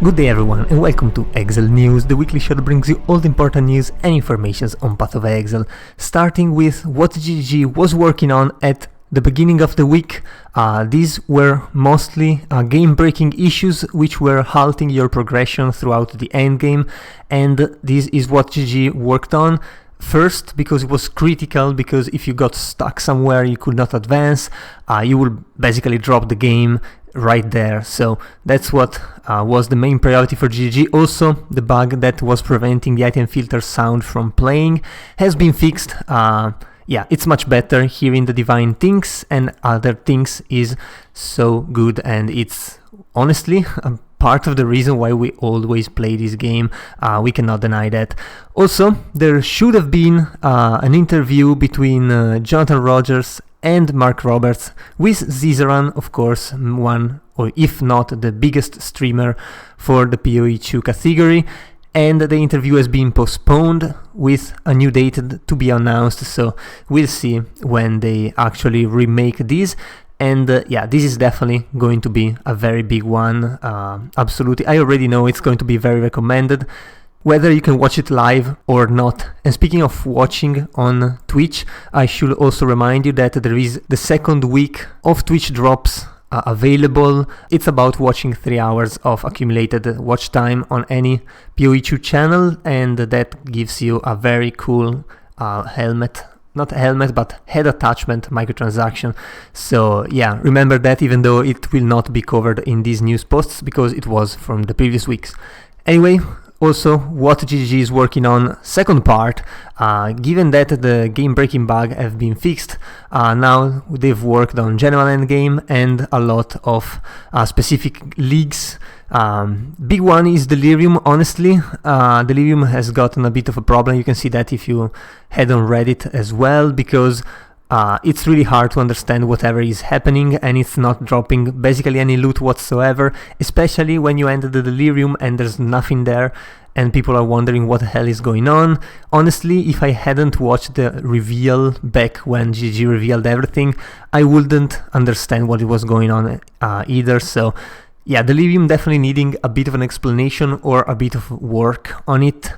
Good day everyone and welcome to Exile News. The weekly show that brings you all the important news and information on Path of Exile, starting with what GGG was working on at the beginning of the week. These were mostly game-breaking issues which were halting your progression throughout the endgame, and this is what GGG worked on. First, because it was critical, because if you got stuck somewhere you could not advance, you will basically drop the game right there. So that's what was the main priority for GGG. Also, the bug that was preventing the item filter sound from playing has been fixed. Yeah, it's much better. Hearing the divine things and other things is so good, and it's honestly part of the reason why we always play this game. We cannot deny that. Also, there should have been an interview between Jonathan Rogers and Mark Roberts with Zizaran, of course, one, or if not the biggest streamer for the PoE2 category, and the interview has been postponed with a new date to be announced, so we'll see when they actually remake this. And yeah, this is definitely going to be a very big one. Absolutely, I already know it's going to be very recommended, whether you can watch it live or not. And speaking of watching on Twitch, I should also remind you that there is the second week of Twitch drops available. It's about watching 3 hours of accumulated watch time on any PoE2 channel, and that gives you a very cool not helmet, but head attachment microtransaction. So yeah, remember that, even though it will not be covered in these news posts because it was from the previous weeks. Anyway, also what GGG is working on, second part, given that the game-breaking bug have been fixed, now they've worked on general endgame and a lot of specific leagues. Big one is Delirium. Honestly, Delirium has gotten a bit of a problem. You can see that if you head on Reddit as well, because it's really hard to understand whatever is happening, and it's not dropping basically any loot whatsoever, especially when you enter the Delirium and there's nothing there and people are wondering what the hell is going on. Honestly, if I hadn't watched the reveal back when GG revealed everything, I wouldn't understand what it was going on either. So yeah, Delirium definitely needing a bit of an explanation or a bit of work on it.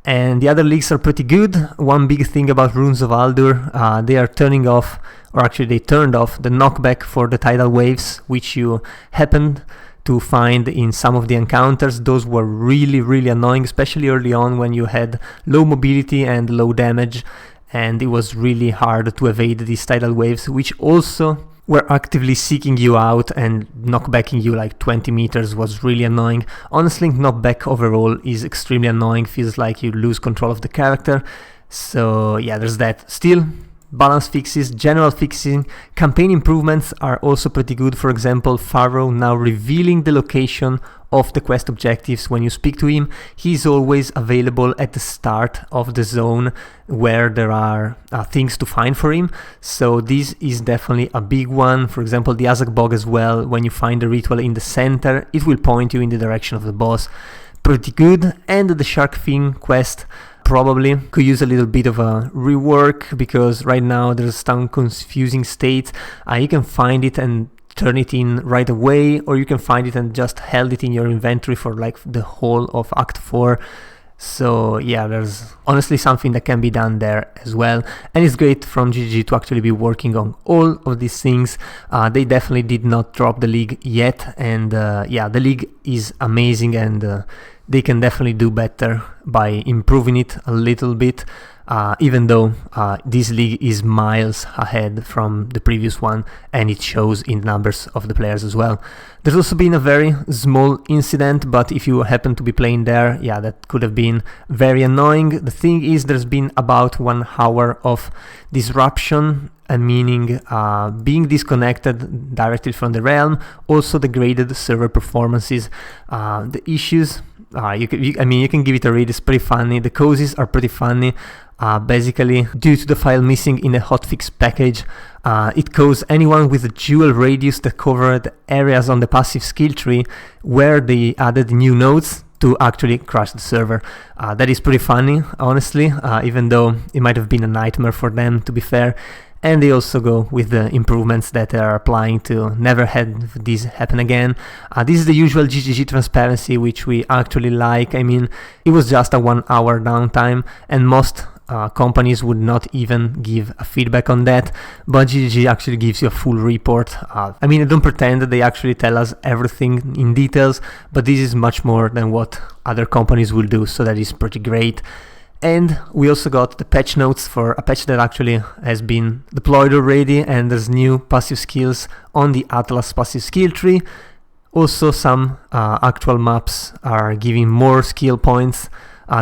And the other leagues are pretty good. One big thing about Runes of Aldur, they are turning off, or actually they turned off the knockback for the tidal waves, which you happened to find in some of the encounters. Those were really annoying, especially early on when you had low mobility and low damage, and it was really hard to evade these tidal waves, which also were actively seeking you out, and knockbacking you like 20 meters was really annoying. Honestly, knockback overall is extremely annoying, feels like you lose control of the character. So yeah, there's that. Still, balance fixes, general fixing, campaign improvements are also pretty good. For example, Pharaoh now revealing the location of the quest objectives. When you speak to him, he's always available at the start of the zone where there are things to find for him. So this is definitely a big one. For example, the Azak Bog as well, when you find the ritual in the center, it will point you in the direction of the boss. Pretty good. And the Shark Fin quest probably could use a little bit of a rework, because right now there's some confusing states. You can find it and turn it in right away, or you can find it and just held it in your inventory for like the whole of Act 4. So yeah, there's honestly something that can be done there as well, and it's great from GGG to actually be working on all of these things. They definitely did not drop the league yet, and yeah, the league is amazing, and they can definitely do better by improving it a little bit. Even though this league is miles ahead from the previous one, and it shows in the numbers of the players as well. There's also been a very small incident, but if you happen to be playing there, yeah, that could have been very annoying. The thing is, there's been about 1 hour of disruption, meaning being disconnected directly from the realm, also degraded server performances. The issues, you can give it a read, it's pretty funny. The causes are pretty funny. Basically, due to the file missing in a hotfix package, it caused anyone with a dual radius that covered areas on the passive skill tree where they added new nodes to actually crash the server. That is pretty funny, honestly, even though it might have been a nightmare for them, to be fair. and they also go with the improvements that they are applying to never have this happen again. This is the usual GGG transparency, which we actually like. I mean, it was just a 1 hour downtime, and most companies would not even give a feedback on that, but GGG actually gives you a full report. I mean, I don't pretend that they actually tell us everything in details, but this is much more than what other companies will do, so that is pretty great. And we also got the patch notes for a patch that actually has been deployed already, and there's new passive skills on the Atlas passive skill tree. Also, some actual maps are giving more skill points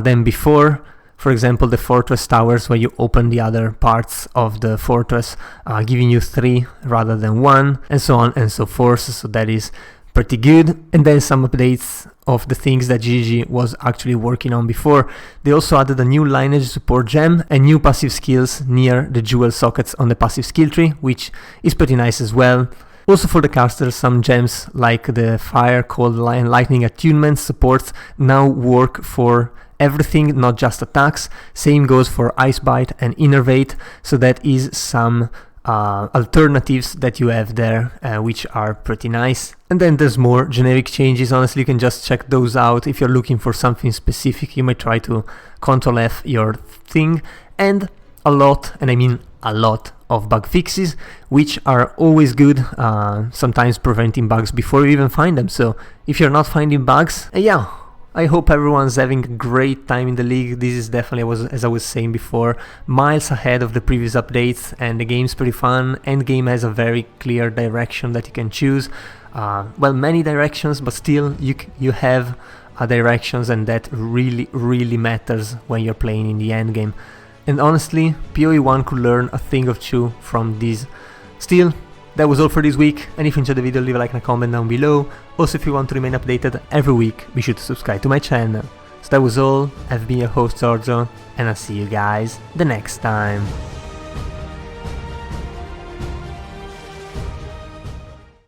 than before. For example, the fortress towers, where you open the other parts of the fortress, giving you 3 rather than 1, and so on and so forth. So that is pretty good. And then some updates of the things that GGG was actually working on before. They also added a new lineage support gem and new passive skills near the jewel sockets on the passive skill tree, which is pretty nice as well. Also for the casters, some gems like the fire, cold, and lightning attunement supports now work for everything, not just attacks. Same goes for ice bite and innervate, so that is some alternatives that you have there, which are pretty nice. And then there's more generic changes. Honestly, you can just check those out. If you're looking for something specific, you might try to Ctrl F your thing. And a lot, and I mean a lot, of bug fixes, which are always good, sometimes preventing bugs before you even find them. So if you're not finding bugs, yeah, I hope everyone's having a great time in the league. This is definitely, as I was saying before, miles ahead of the previous updates, and the game's pretty fun. Endgame has a very clear direction that you can choose. Well, many directions, but still you have directions, and that really matters when you're playing in the endgame. And honestly, PoE1 could learn a thing or two from this. Still, that was all for this week, and if you enjoyed the video, leave a like and a comment down below. Also, if you want to remain updated every week, be sure to subscribe to my channel. So that was all. I've been your host Giorgio, and I'll see you guys the next time.